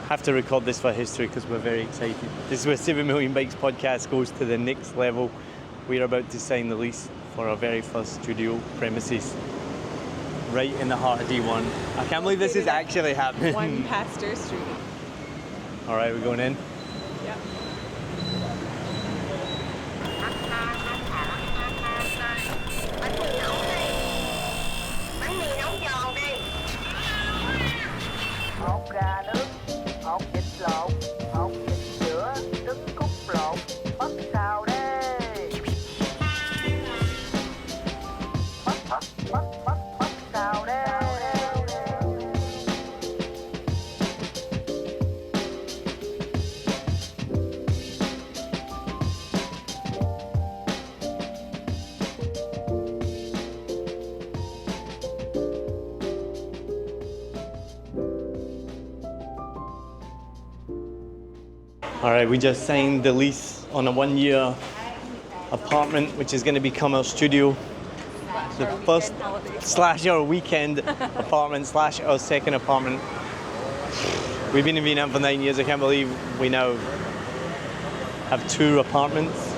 have to record this for history because we're very excited. This is where 7 Million Bikes podcast goes to the next level. We're about to sign the lease for our very first studio premises, right in the heart of D1. I can't believe this is actually happening. 1 Pasteur Street. All right, we're going in. Yep. Hột gà nướng, hột vịt lộn, hột vịt sữa, trứng cút lộn, bắp xào đê. Bắp xào đê. All right, we just signed the lease on a 1-year apartment, which is going to become our studio. The first / our weekend apartment / our second apartment. We've been in Vietnam for 9 years. I can't believe we now have 2 apartments.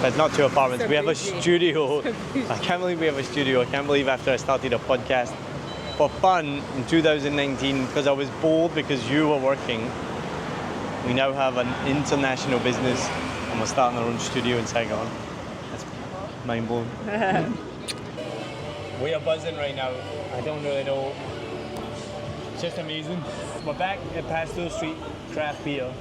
That's not 2 apartments. We have a studio. I can't believe we have a studio. I can't believe after I started a podcast for fun in 2019, because I was bored because you were working, we now have an international business and we're starting our own studio in Saigon. That's mind blowing. We are buzzing right now. I don't really know. It's just amazing. We're back at Pasteur Street Craft Beer,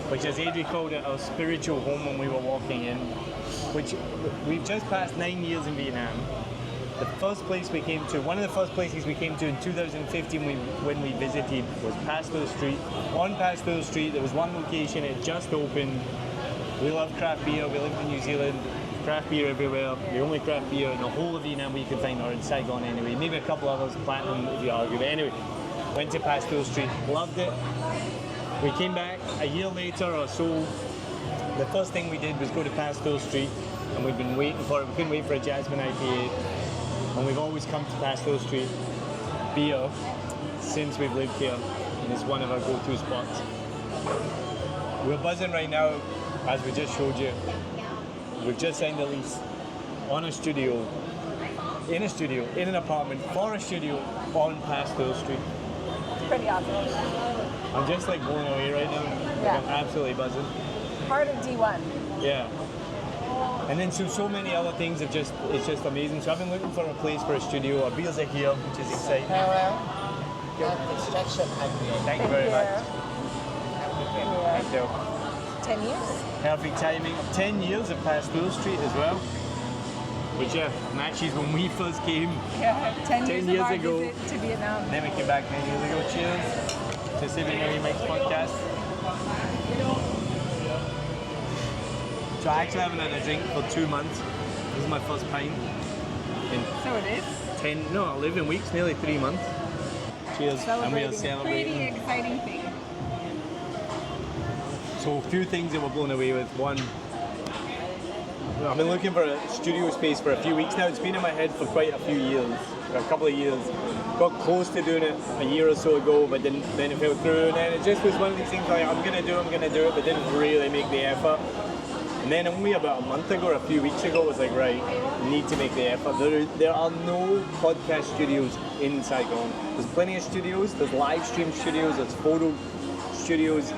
which, as Adri called it, our spiritual home when we were walking in, which we've just passed 9 years in Vietnam. The first place we came to, one of the first places we came to in 2015 when we visited was Pasteur Street. On Pasteur Street, there was one location, it just opened. We love craft beer, we lived in New Zealand, craft beer everywhere. The only craft beer in the whole of Vietnam we could find, or in Saigon anyway. Maybe a couple others, Platinum if you argue. But anyway, went to Pasteur Street, loved it. We came back a year later or so. The first thing we did was go to Pasteur Street, and we've been waiting for it. We couldn't wait for a Jasmine IPA. And we've always come to Pasteur Street beer since we've lived here, and it's one of our go-to spots. We're buzzing right now, as we just showed you. We've just signed a lease on a studio, in an apartment, for a studio on Pasteur Street. It's pretty awesome. I'm just like blown away right now. Yeah. Like, I'm absolutely buzzing. Part of D1. Yeah. And then so many other things it's just amazing. So I've been looking for a place for a studio. Our beers are here, which is exciting. Hello. Your construction idea. Thank you very much. Thank you. 10 years? Perfect timing. 10 years at Pasteur Street as well. Which matches when we first came. Yeah, 10 years of our ago. visit to Vietnam. Then we came back 10 years ago. Cheers to 7 Million Bikes podcast. So I actually haven't had a drink for 2 months. This is my first pint. So it is? 11 weeks, nearly 3 months. Cheers. And we are celebrating. Pretty exciting thing. So a few things that we're blown away with. One, I've been looking for a studio space for a few weeks now. It's been in my head for quite a few years, a couple of years. Got close to doing it a year or so ago, but then it fell through. And then it just was one of these things like, I'm gonna do it, but didn't really make the effort. And then only about a month ago or a few weeks ago, I was like, right, need to make the effort. There are no podcast studios in Saigon. There's plenty of studios, there's live stream studios, there's photo studios.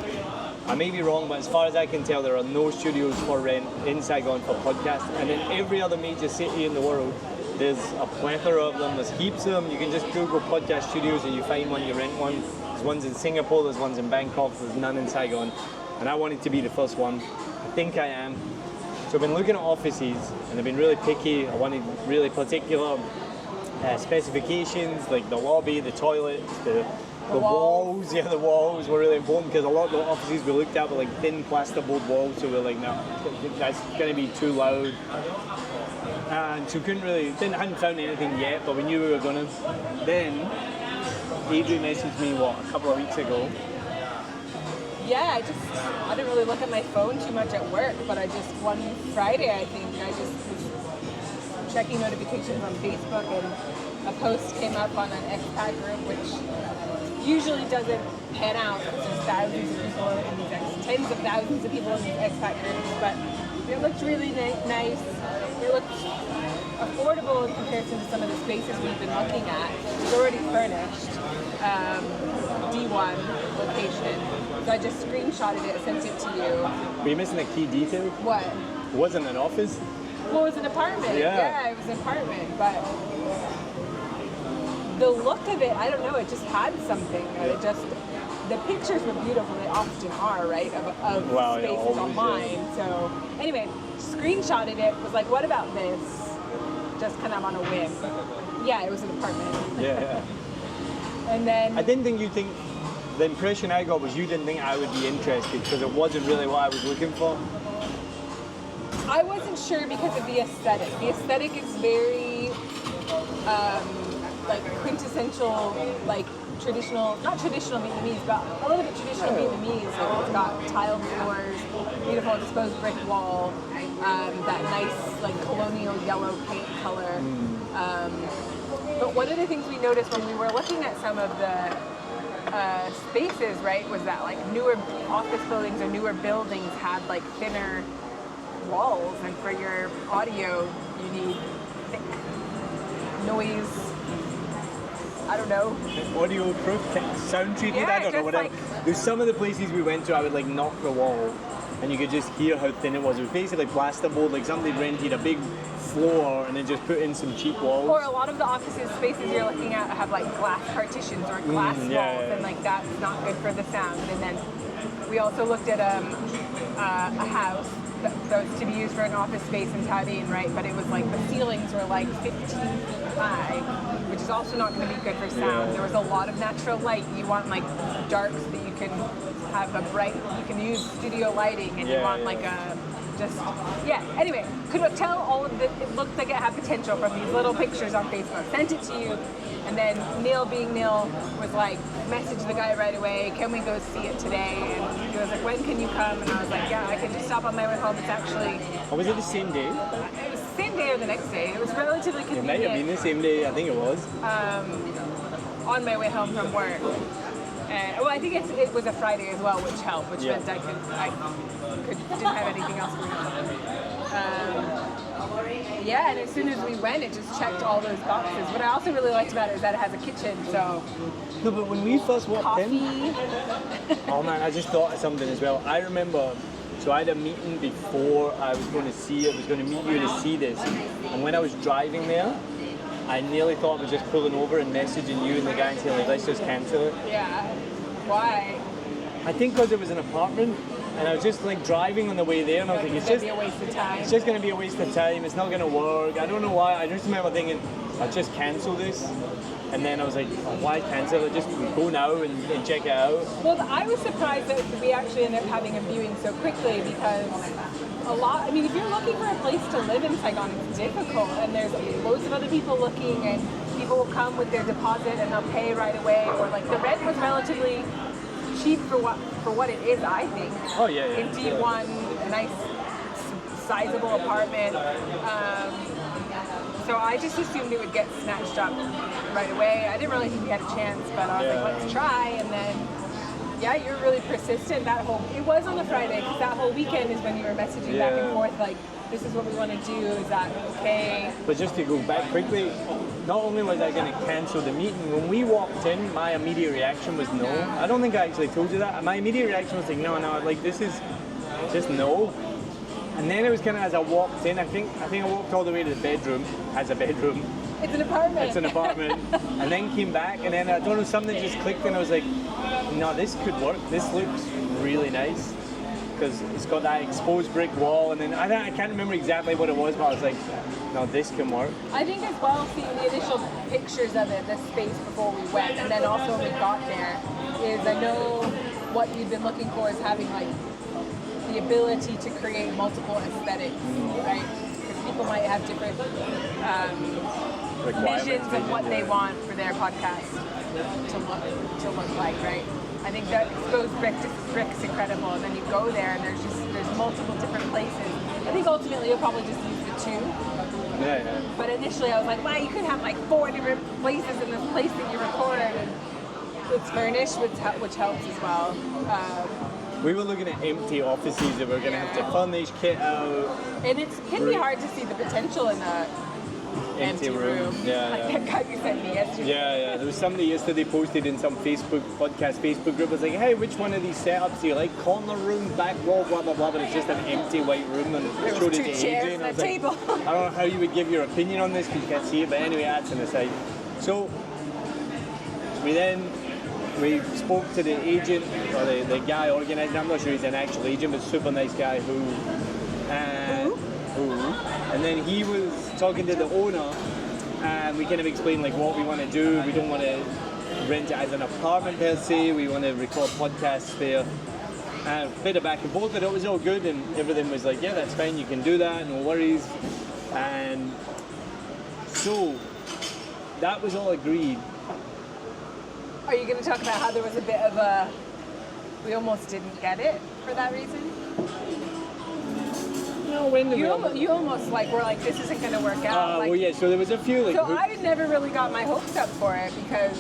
I may be wrong, but as far as I can tell, there are no studios for rent in Saigon for podcasts. And in every other major city in the world, there's a plethora of them, there's heaps of them. You can just Google podcast studios and you find one, you rent one. There's ones in Singapore, there's ones in Bangkok, there's none in Saigon. And I wanted to be the first one. I think I am. So I've been looking at offices and I've been really picky. I wanted really particular specifications, like the lobby, the toilets, the walls. Yeah, the walls were really important because a lot of the offices we looked at were like thin plasterboard walls, so we were like, no, that's going to be too loud. And so hadn't found anything yet, but we knew we were going to. Then Adrian messaged me, a couple of weeks ago. Yeah, I didn't really look at my phone too much at work, but one Friday, I think, I just was checking notifications on Facebook, and a post came up on an expat group, which usually doesn't pan out because there's thousands of people in these tens of thousands of people in these expat groups. But it looked really nice. It looked affordable in comparison to some of the spaces we've been looking at. It's already furnished. D1 location. So I just screenshotted it, sent it to you. Were you missing a key detail? What? It wasn't an office. Well, it was an apartment. Yeah, it was an apartment, but the look of it, I don't know, it just had something. It just, the pictures were beautiful, they often are, right, of spaces online. Yeah. So anyway, screenshotted it, was like, what about this? Just kind of on a whim. Yeah, it was an apartment. Yeah. And then... I didn't think you'd think, the impression I got was you didn't think I would be interested because it wasn't really what I was looking for. I wasn't sure because of the aesthetic. The aesthetic is very, like quintessential, like traditional, not traditional Vietnamese, but a little bit traditional Vietnamese. Like it's got tiled floors, beautiful exposed brick wall, that nice like colonial yellow paint color. But one of the things we noticed when we were looking at some of the spaces, right, was that like newer office buildings or newer buildings had like thinner walls, and for your audio you need thick noise, I don't know, audio proof, sound treated, I don't know, whatever. There's some of the places we went to I would like knock the wall and you could just hear how thin it was. It was basically plasterboard, like somebody rented a big floor and then just put in some cheap walls. Or a lot of the offices spaces you're looking at have like glass partitions or glass walls, and like that's not good for the sound. And then we also looked at a house that was to be used for an office space in Thai Dinh, right? But it was like the ceilings were like 15 feet high, which is also not going to be good for sound. There was a lot of natural light. You want like dark so that you can have a bright, you can use studio lighting, and you want like a anyway, could tell all of this. It looked like it had potential from these little pictures on Facebook. Sent it to you, and then Neil, being Neil, was like, message the guy right away, can we go see it today? And he was like, when can you come? And I was like, yeah, I can just stop on my way home. It's actually... Oh, was it the same day? It was the same day or the next day. It was relatively convenient. It might have been the same day, I think it was. On my way home from work. Well, I think it was a Friday as well, which helped, which meant I didn't have anything else going on. And as soon as we went, it just checked all those boxes. What I also really liked about it is that it has a kitchen, so... No, but when we first walked in... Coffee. Oh man, I just thought of something as well. I remember, so I had a meeting before I was going to see it, I was going to meet you to see this. And when I was driving there, I nearly thought I was just pulling over and messaging you and the guy and saying, like, let's just cancel it. Yeah. Why? I think because it was an apartment, and I was just like driving on the way there, and I was like, it's just a waste of time. It's just going to be a waste of time. It's not going to work. I don't know why. I just remember thinking, I'll just cancel this. And then I was like, oh, why cancel it? Just go now and check it out. Well, I was surprised that we actually ended up having a viewing so quickly because if you're looking for a place to live in Saigon, it's difficult, and there's loads of other people looking, and people will come with their deposit and they'll pay right away, or like the rent was relatively cheap for what it is, I think. Oh yeah. In D1, a nice sizable apartment. So I just assumed it would get snatched up right away. I didn't really think we had a chance, but I was like, let's try. And then, you're really persistent. It was on a Friday, because that whole weekend is when you were messaging back and forth, like, this is what we want to do, is that okay? But just to go back quickly, not only was I going to cancel the meeting, when we walked in, my immediate reaction was no. I don't think I actually told you that. My immediate reaction was like, no, like, this is just no. And then it was kind of as I walked in, I think I walked all the way to the bedroom, as a bedroom. It's an apartment. It's an apartment. And then came back, and then I don't know, something just clicked, and I was like, no, this could work. This looks really nice. Because it's got that exposed brick wall, and then I can't remember exactly what it was, but I was like, no, this can work. I think as well, seeing the initial pictures of it, the space before we went, and then also when we got there, is I know what you've been looking for is having like the ability to create multiple aesthetics, right? Because people might have different visions of what they want for their podcast to look like, right? I think that exposed brick's incredible, and then you go there and there's multiple different places. I think ultimately you'll probably just use the two. Yeah. But initially I was like, wow, you could have like 4 different places in this place that you record. And it's furnished, which helps as well. We were looking at empty offices that we're going to have to furnish, kit out. And it can be hard to see the potential in a empty room. Yeah, like that guy you sent me yesterday. Yeah. There was somebody yesterday posted in some podcast Facebook group. Was like, hey, which one of these setups do you like? Corner room, back wall, blah blah blah. But it's just an empty white room, and There showed was it two to chairs AJ. and And a I table. was like, I don't know how you would give your opinion on this because you can't see it. But anyway, that's an aside. So we spoke to the agent or the guy organising. I'm not sure he's an actual agent, but super nice guy who. And then he was talking to the owner, and we kind of explained like what we want to do. We don't want to rent it as an apartment per se. We want to record podcasts there. A bit of back and forth, but it was all good, and everything was like, yeah, that's fine. You can do that, no worries. And so that was all agreed. Are you going to talk about how there was a bit of a, we almost didn't get it for that reason? No, when did You almost like were like, this isn't going to work out. well, yeah. So there was a few like. So I never really got my hopes up for it because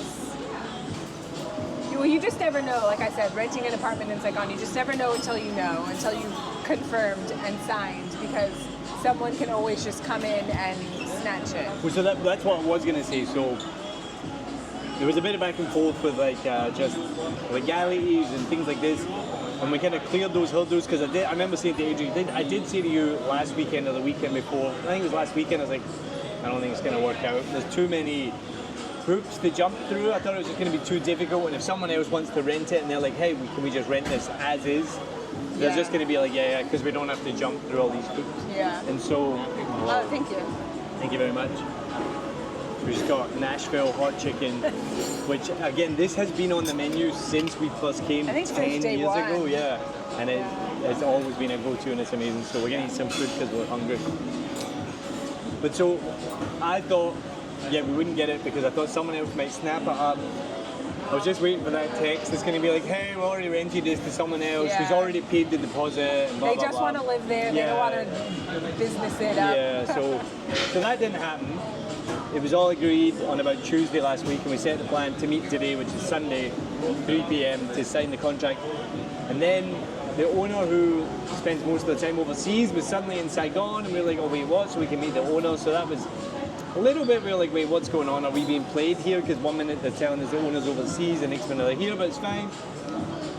you just never know. Like I said, renting an apartment in Saigon, you just never know until you know, until you've confirmed and signed, because someone can always just come in and snatch it. Well, so that's what I was going to say. So there was a bit of back and forth with like just legalities and things like this, and we kind of cleared those hurdles because I remember saying to Adrian, I did say to you last weekend or the weekend before, I think it was last weekend, I was like, I don't think it's going to work out. There's too many hoops to jump through. I thought it was just going to be too difficult, and if someone else wants to rent it and they're like, hey, can we just rent this as is? They're just going to be like, yeah, because we don't have to jump through all these hoops. Yeah. And so... Oh, thank you. Thank you very much. We just got Nashville hot chicken, which again, this has been on the menu since we first came I think 10 since day years one. ago, yeah. And it's always been a go-to and it's amazing. So we're gonna eat some food because we're hungry. But so I thought, yeah, we wouldn't get it because I thought someone else might snap it up. I was just waiting for that text that's going to be like, hey, we already rented this to someone else who's already paid the deposit. And blah, They blah, just blah. want to live there. They don't want to business it up. Yeah, so that didn't happen. It was all agreed on about Tuesday last week, and we set the plan to meet today, which is Sunday, 3 p.m. to sign the contract. And then the owner, who spends most of the time overseas, was suddenly in Saigon, and we were like, oh wait, what? So we can meet the owner. So that was a little bit, we were like, wait, what's going on? Are we being played here? Because one minute they're telling us the owner's overseas, the next minute they're here, but it's fine.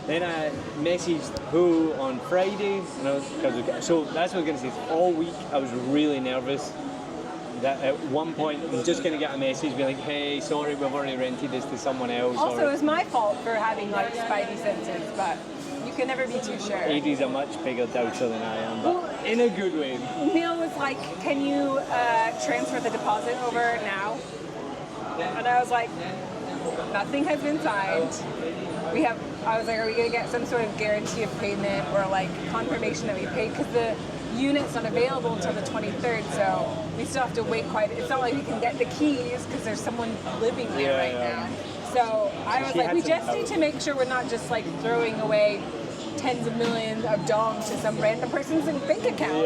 Then I messaged Who on Friday, so that's what I was going to say. All week I was really nervous that at one point I'm just going to get a message being like, hey, sorry, we've already rented this to someone else. Also, it was my fault for having like spidey senses, but you can never be too sure. Adri's a much bigger doubter than I am, but in a good way. Neil was like, can you transfer the deposit over now? And I was like, nothing has been signed. I was like, are we going to get some sort of guarantee of payment or like confirmation that we paid? Because the unit's not available until the 23rd, so we still have to wait it's not like we can get the keys because there's someone living there right now. So I was like, we just need to make sure we're not just like throwing away tens of millions of dollars to some random person's bank account,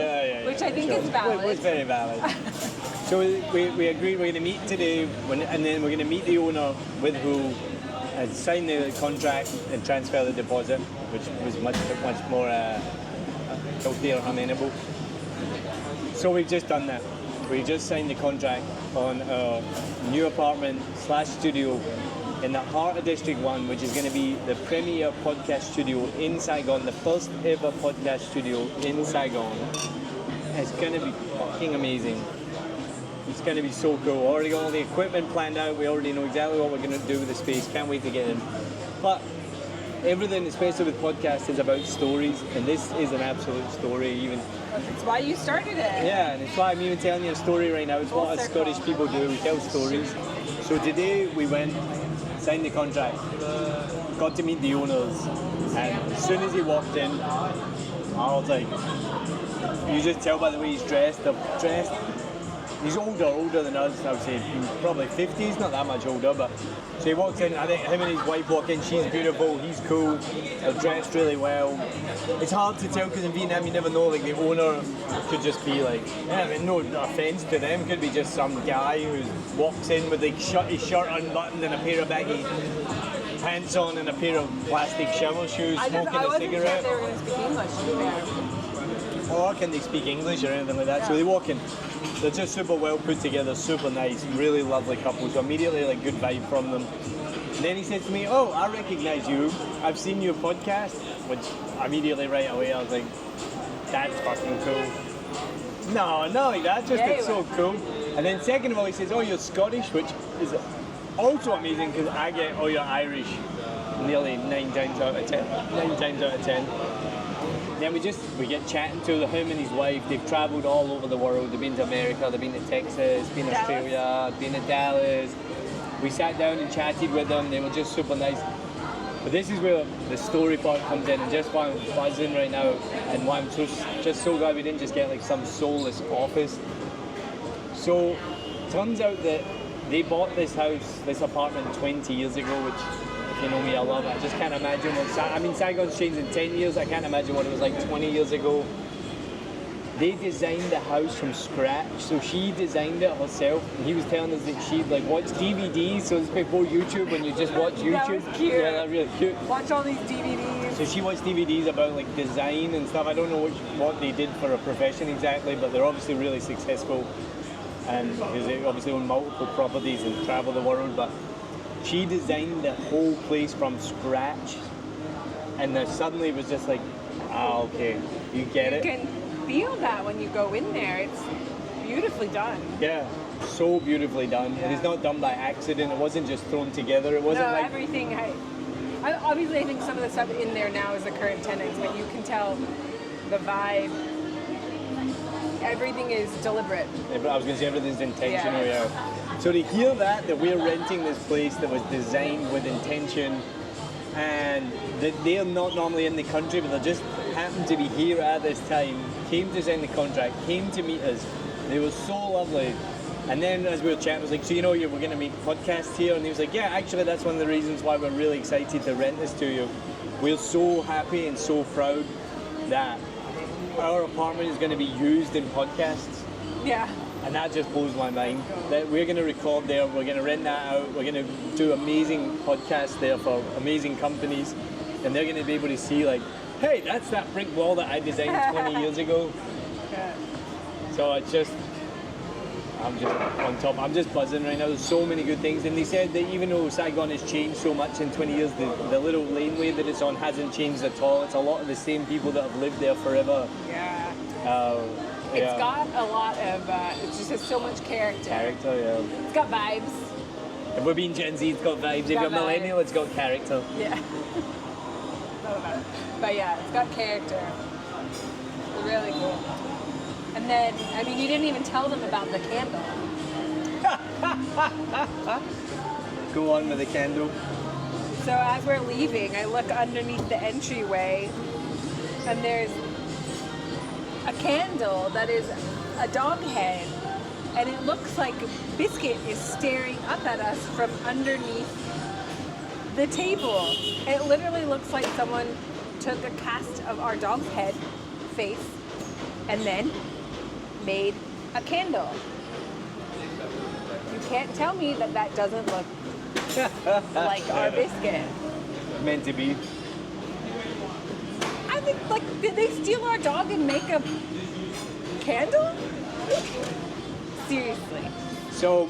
which I think is valid. It was very valid. So we agreed we're going to meet today, and then we're going to meet the owner with Who, and sign the contract and transfer the deposit, which was much more healthier and amenable. So we've just done that. We just signed the contract on a new apartment / studio in the heart of District 1, which is going to be the premier podcast studio in Saigon, the first ever podcast studio in Saigon. It's going to be fucking amazing. It's going to be so cool. Already got all the equipment planned out. We already know exactly what we're going to do with the space. Can't wait to get in. But everything, especially with podcasts, is about stories, and this is an absolute story. Even That's why you started it. yeah, and it's why I'm even telling you a story right now. It's what us Scottish people do. We tell stories. So today we went, signed the contract, got to meet the owners, and as soon as he walked in, I was like, you just tell by the way he's dressed. He's older than us, I would say, probably 50s, not that much older, but so he walks in, I think him and his wife walk in, she's beautiful, he's cool, they're dressed really well. It's hard to tell because in Vietnam you never know, like the owner could just be like, I mean, no offence to them, could be just some guy who walks in with like his shirt unbuttoned and a pair of baggy pants on and a pair of plastic shower shoes, smoking I a wasn't sure if cigarette. they were going to speak English there. Or can they speak English or anything like that? So they walk in. They're just super well put together, super nice, really lovely couple. So immediately, like, good vibe from them. And then he said to me, "Oh, I recognize you. I've seen your podcast," which immediately right away I was like, "That's fucking cool." No, not like that. Just it's so cool. And then second of all, he says, "Oh, you're Scottish," which is also amazing because I get, "Oh, you're Irish," nearly 9 times out of 10. 9 times out of 10. Then we get chatting to him and his wife. They've travelled all over the world. They've been to America, they've been to Texas, been to Australia, been to Dallas. We sat down and chatted with them. They were just super nice. But this is where the story part comes in, and just why I'm buzzing right now, and why I'm just so glad we didn't just get like some soulless office. So, turns out that they bought this house, this apartment 20 years ago, which, if you know me, I love it. I just can't imagine what Saigon's changed in 10 years. I can't imagine what it was like 20 years ago. They designed the house from scratch, so she designed it herself. And he was telling us that she'd like watch DVDs, so it's before YouTube when you just watch YouTube. That was cute. Yeah, that's really cute. Watch all these DVDs. So she watched DVDs about like design and stuff. I don't know what they did for a profession exactly, but they're obviously really successful. And because they obviously own multiple properties and travel the world, but she designed the whole place from scratch. And then suddenly it was just like, okay, you get it. You can feel that when you go in there. It's beautifully done. Yeah, so beautifully done. Yeah. It is not done by accident. It wasn't just thrown together. It wasn't like everything. Obviously, I think some of the stuff in there now is the current tenants, but you can tell the vibe. Everything is deliberate. I was going to say everything's intentional. Yeah. Yeah. So to hear that we're renting this place that was designed with intention, and that they're not normally in the country, but they just happened to be here at this time, came to sign the contract, came to meet us. They were so lovely. And then as we were chatting, I was like, so you know, we're going to make podcasts here? And he was like, yeah, actually that's one of the reasons why we're really excited to rent this to you. We're so happy and so proud that our apartment is going to be used in podcasts. Yeah. And that just blows my mind. That we're going to record there, we're going to rent that out, we're going to do amazing podcasts there for amazing companies, and they're going to be able to see like, hey, that's that brick wall that I designed 20 years ago. Yeah. So it's just, I'm just on top. I'm just buzzing right now. There's so many good things. And they said that even though Saigon has changed so much in 20 years, the little laneway that it's on hasn't changed at all. It's a lot of the same people that have lived there forever. Yeah. Yeah. It's got a lot of, it just has so much character. Character, yeah. It's got vibes. If we're being Gen Z, it's got vibes. If you're millennial, it's got character. Yeah. But yeah, it's got character. Really cool. And then, I mean, you didn't even tell them about the candle. Go on with the candle. So as we're leaving, I look underneath the entryway, and there's a candle that is a dog head, and it looks like Biscuit is staring up at us from underneath the table. It literally looks like someone took a cast of our dog's head face and then made a candle. You can't tell me that that doesn't look like our Biscuit. Meant to be. I think, like, did they steal our dog and make a candle? Seriously. So,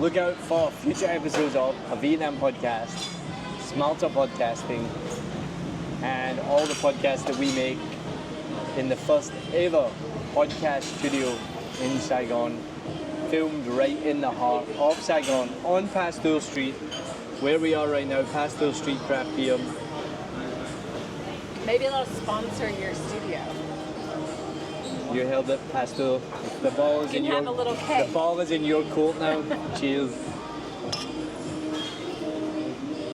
look out for future episodes of a Vietnam podcast, Smarter Podcasting, and all the podcasts that we make in the first ever podcast studio in Saigon, filmed right in the heart of Saigon, on Pasteur Street, where we are right now, Pasteur Street Craft Beer. Maybe they'll sponsor your studio. You held it, Pasteur. The ball is You in can your have a little keg. The ball is in your court now. Cheers.